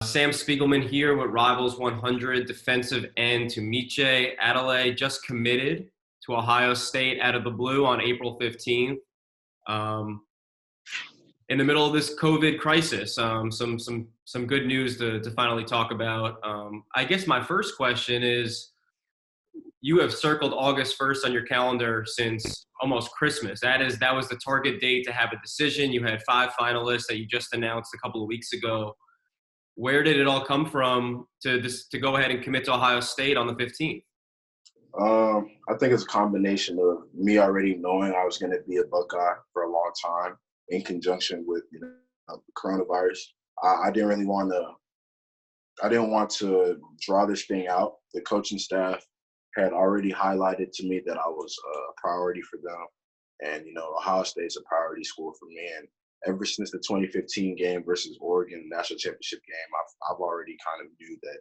Sam Spiegelman here with Rivals 100 defensive end Tunmise Adeleye just committed to Ohio State out of the blue on April 15th. Um, in the middle of this COVID crisis, some good news to finally talk about. I guess my first question is: you have circled August 1st on your calendar since almost Christmas. That was the target date to have a decision. You had 5 finalists that you just announced a couple of weeks ago. Where did it all come from to go ahead and commit to Ohio State on the 15th? I think it's a combination of me already knowing I was going to be a Buckeye for a long time in conjunction with the coronavirus. I didn't really want to. I didn't want to draw this thing out. The coaching staff had already highlighted to me that I was a priority for them, and Ohio State is a priority school for me. And ever since the 2015 game versus Oregon national championship game, I've already kind of knew that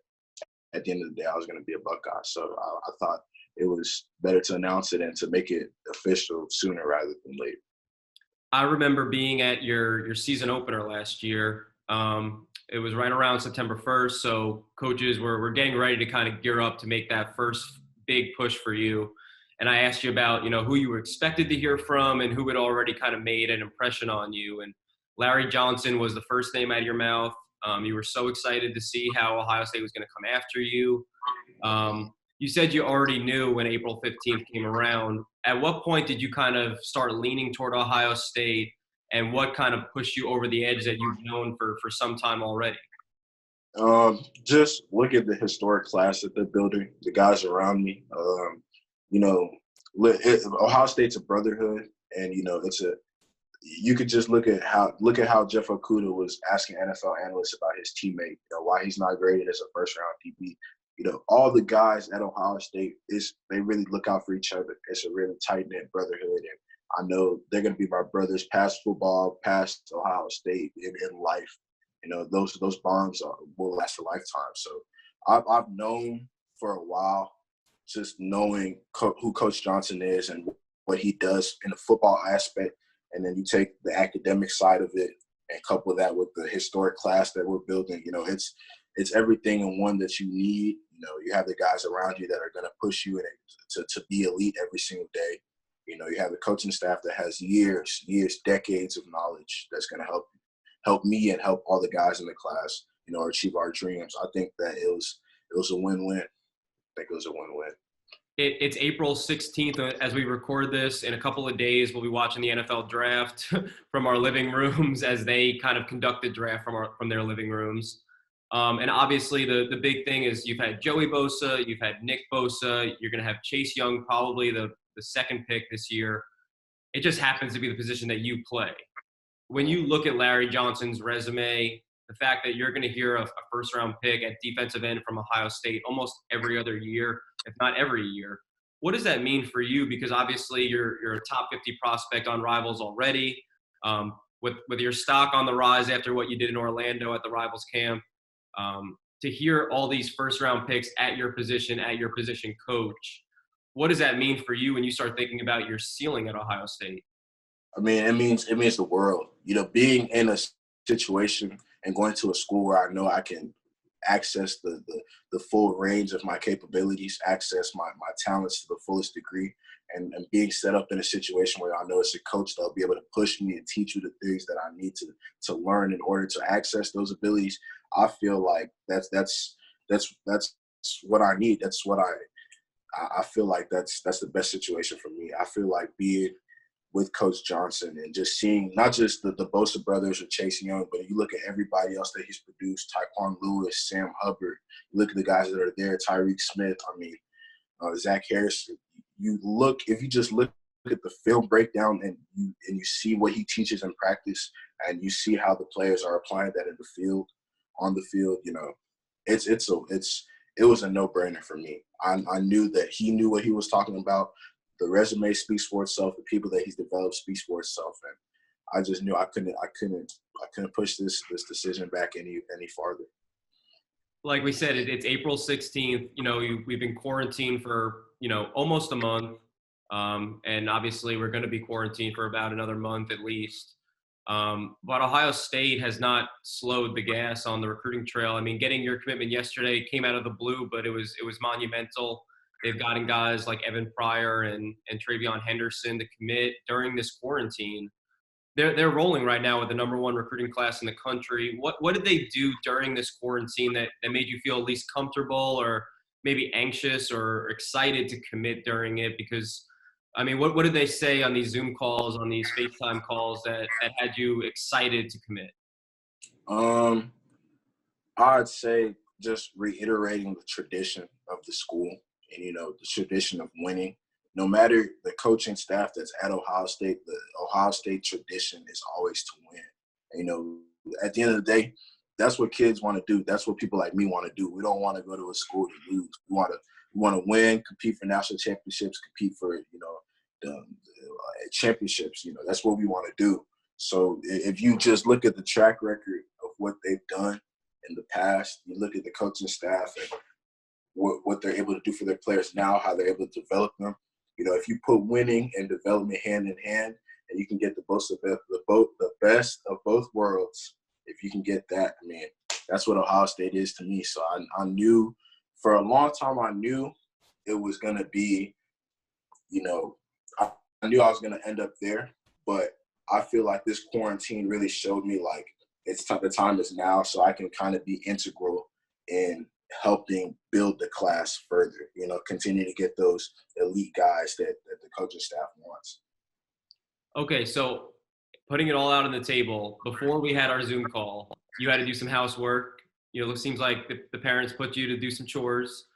at the end of the day I was going to be a Buckeye. So I thought it was better to announce it and to make it official sooner rather than later. I remember being at your season opener last year. It was right around September 1st, so coaches were getting ready to kind of gear up to make that first big push for you. And I asked you about, who you were expected to hear from and who had already kind of made an impression on you. And Larry Johnson was the first name out of your mouth. You were so excited to see how Ohio State was going to come after you. You said you already knew when April 15th came around. At what point did you kind of start leaning toward Ohio State, and what kind of pushed you over the edge that you've known for some time already? Just look at the historic class that they're building, the guys around me. Ohio State's a brotherhood, and you could just look at how Jeff Okudah was asking NFL analysts about his teammate, why he's not graded as a first-round DB. All the guys at Ohio State they really look out for each other. It's a really tight-knit brotherhood, and I know they're going to be my brothers past football, past Ohio State, in life. Those bonds will last a lifetime. So I've known for a while, just knowing who Coach Johnson is and what he does in the football aspect, and then you take the academic side of it and couple that with the historic class that we're building. It's everything in one that you need. You have the guys around you that are going to push you to be elite every single day. You have a coaching staff that has years, decades of knowledge that's going to help me and help all the guys in the class, achieve our dreams. I think that it was a win-win. I think it was a win-win. It's April 16th as we record this. In a couple of days, we'll be watching the NFL draft from our living rooms as they kind of conduct the draft from their living rooms. And obviously the big thing is you've had Joey Bosa, you've had Nick Bosa, you're going to have Chase Young, probably the second pick this year. It just happens to be the position that you play. When you look at Larry Johnson's resume, the fact that you're going to hear a first-round pick at defensive end from Ohio State almost every other year, if not every year, what does that mean for you? Because obviously you're a top 50 prospect on Rivals already, with your stock on the rise after what you did in Orlando at the Rivals camp. To hear all these first-round picks at your position coach, what does that mean for you when you start thinking about your ceiling at Ohio State? I mean, it means the world. Being in a situation and going to a school where I know I can access the full range of my capabilities, access my talents to the fullest degree, and being set up in a situation where I know it's a coach that'll be able to push me and teach you the things that I need to learn in order to access those abilities. I feel like that's what I need. That's what I feel like that's the best situation for me. I feel like being with Coach Johnson and just seeing not just the Bosa brothers or Chase Young, but you look at everybody else that he's produced, Tyquan Lewis, Sam Hubbard, you look at the guys that are there, Tyreek Smith, Zach Harris. If you just look at the film breakdown and you see what he teaches in practice and you see how the players are applying that on the field, it was a no-brainer for me. I knew that he knew what he was talking about. The resume speaks for itself. The people that he's developed speaks for itself, and I just knew I couldn't push this decision back any farther. Like we said, it's April 16th. We've been quarantined for almost a month, and obviously we're going to be quarantined for about another month at least. But Ohio State has not slowed the gas on the recruiting trail. I mean, getting your commitment yesterday came out of the blue, but it was monumental. They've gotten guys like Evan Pryor and Travion Henderson to commit during this quarantine. They're rolling right now with the number one recruiting class in the country. What did they do during this quarantine that made you feel at least comfortable or maybe anxious or excited to commit during it? Because I mean, what did they say on these Zoom calls, on these FaceTime calls that had you excited to commit? Um, I'd say just reiterating the tradition of the school and, the tradition of winning. No matter the coaching staff that's at Ohio State, the Ohio State tradition is always to win. And, at the end of the day, that's what kids want to do. That's what people like me want to do. We don't want to go to a school to lose. We want to win, compete for national championships, compete for, the championships. That's what we want to do. So if you just look at the track record of what they've done in the past, you look at the coaching staff and what they're able to do for their players now, how they're able to develop them. If you put winning and development hand in hand, and you can get the best of both worlds, if you can get that, I mean, that's what Ohio State is to me. So I knew for a long time, I knew it was going to be, I knew I was going to end up there, but I feel like this quarantine really showed me like the time is now, so I can kind of be integral in helping build the class further, continue to get those elite guys that the coaching staff wants. Okay, so putting it all out on the table, before we had our Zoom call, you had to do some housework. It seems like the parents put you to do some chores.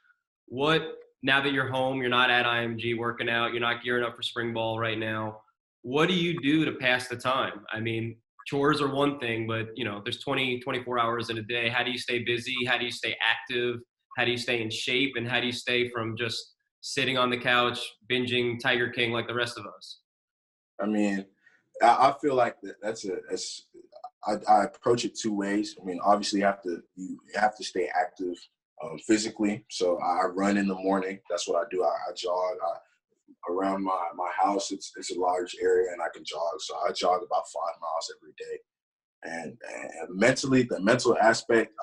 Now that you're home, you're not at IMG working out, you're not gearing up for spring ball right now, what do you do to pass the time? I mean, chores are one thing, but there's 24 hours in a day. How do you stay busy? How do you stay active? How do you stay in shape? And how do you stay from just sitting on the couch, binging Tiger King like the rest of us? I mean, I feel like I approach it two ways. I mean, obviously you have to stay active physically. So I run in the morning. That's what I do. I jog. Around my house, it's a large area and I can jog. So I jog about 5 miles every day. And mentally, the mental aspect,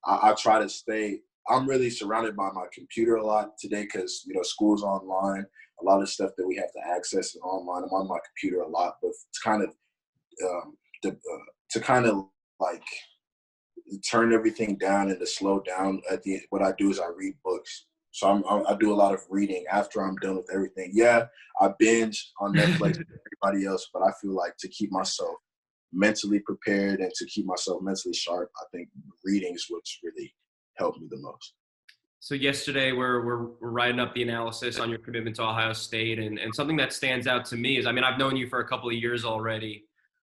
I try to stay. I'm really surrounded by my computer a lot today because, school's online. A lot of stuff that we have to access is online. I'm on my computer a lot, but it's kind of to kind of like turn everything down and to slow down. What I do is I read books. So I do a lot of reading after I'm done with everything. Yeah, I binge on Netflix with everybody else, but I feel like to keep myself mentally prepared and to keep myself mentally sharp, I think reading is what's really helped me the most. So yesterday we're writing up the analysis on your commitment to Ohio State, and something that stands out to me is, I mean, I've known you for a couple of years already,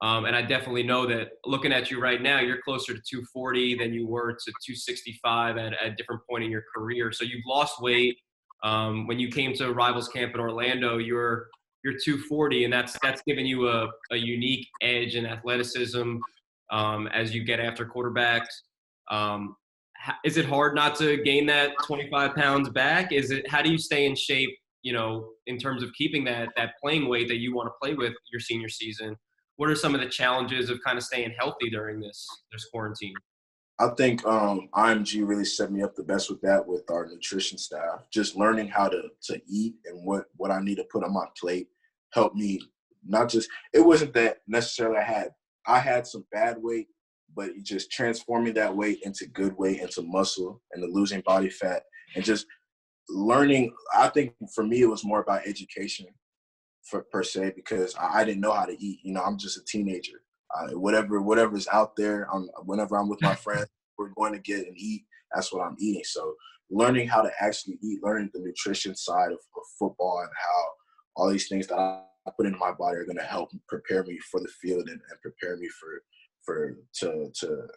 and I definitely know that looking at you right now, you're closer to 240 than you were to 265 at a different point in your career. So you've lost weight. When you came to Rivals Camp in Orlando, you're 240, and that's given you a unique edge in athleticism as you get after quarterbacks. Is it hard not to gain that 25 pounds back? How do you stay in shape, in terms of keeping that playing weight that you want to play with your senior season? What are some of the challenges of kind of staying healthy during this quarantine? I think IMG really set me up the best with that, with our nutrition staff. Just learning how to eat and what I need to put on my plate helped me. Not just, it wasn't that necessarily I had some bad weight, but just transforming that weight into good weight, into muscle, and the losing body fat, and just learning. I think for me, it was more about education per se, because I didn't know how to eat. I'm just a teenager. Whatever's out there, whenever I'm with my friends, we're going to get and eat. That's what I'm eating. So learning how to actually eat, learning the nutrition side of football, and how all these things that I put into my body are going to help prepare me for the field and prepare me to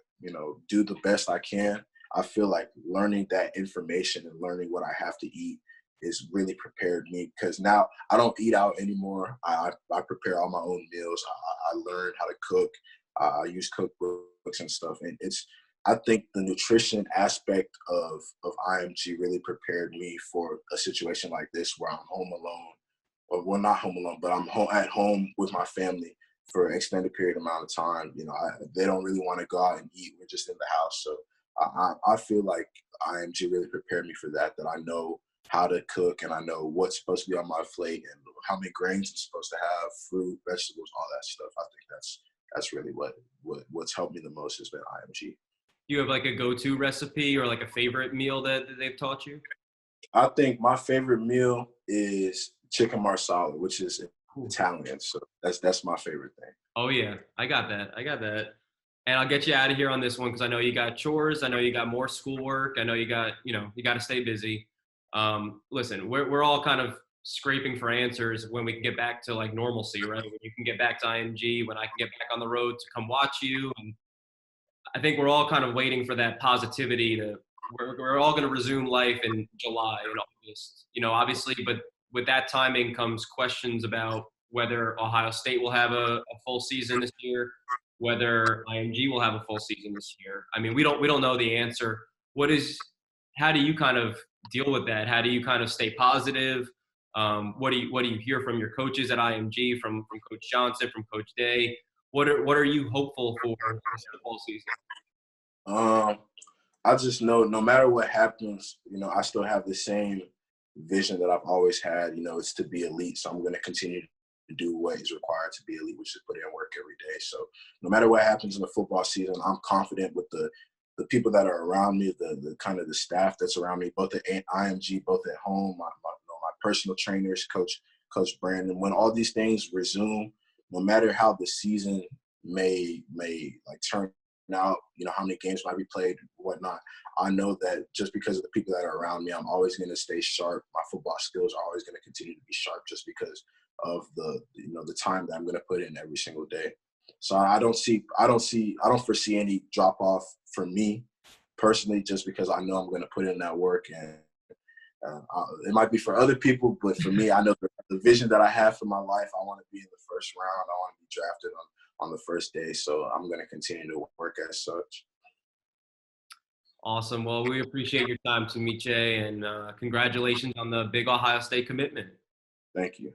do the best I can. I feel like learning that information and learning what I have to eat is really prepared me, because now I don't eat out anymore. I prepare all my own meals. I learned how to cook. I use cookbooks and stuff. And I think the nutrition aspect of IMG really prepared me for a situation like this where I'm home alone. Or, well, not home alone, but I'm at home with my family for an extended period amount of time. They don't really want to go out and eat. We're just in the house. So I feel like IMG really prepared me for that I know how to cook and I know what's supposed to be on my plate and how many grains I'm supposed to have, fruit, vegetables, all that stuff. I think that's really what's helped me the most has been IMG. You have like a go-to recipe or like a favorite meal that they've taught you? I think my favorite meal is chicken marsala, which is Ooh. Italian. So that's my favorite thing. Oh yeah, I got that. I got that. And I'll get you out of here on this one because I know you got chores. I know you got more schoolwork. I know you got, you got to stay busy. Listen, we're all kind of scraping for answers when we can get back to like normalcy, right? When you can get back to IMG, when I can get back on the road to come watch you. And I think we're all kind of waiting for that positivity to. We're all going to resume life in July and August, obviously, but with that timing comes questions about whether Ohio State will have a full season this year, whether IMG will have a full season this year. I mean, we don't know the answer. How do you kind of deal with that? How do you kind of stay positive? What do you hear from your coaches at IMG, from Coach Johnson, from Coach Day? What are you hopeful for this football season? I just know no matter what happens, I still have the same vision that I've always had. It's to be elite. So I'm going to continue to do what is required to be elite, which is put in work every day. So no matter what happens in the football season, I'm confident with the people that are around me, the kind of the staff that's around me, both at IMG, both at home, my personal trainers, Coach Brandon. When all these things resume, no matter how the season may like turn out, how many games might be played, whatnot, I know that just because of the people that are around me, I'm always going to stay sharp. My football skills are always going to continue to be sharp just because of the time that I'm going to put in every single day. So I don't foresee any drop off for me personally, just because I know I'm going to put in that work. And it might be for other people, but for me, I know the vision that I have for my life. I want to be in the first round. I want to be drafted on the first day. So I'm going to continue to work as such. Awesome. Well, we appreciate your time, Tunmise, and congratulations on the big Ohio State commitment. Thank you.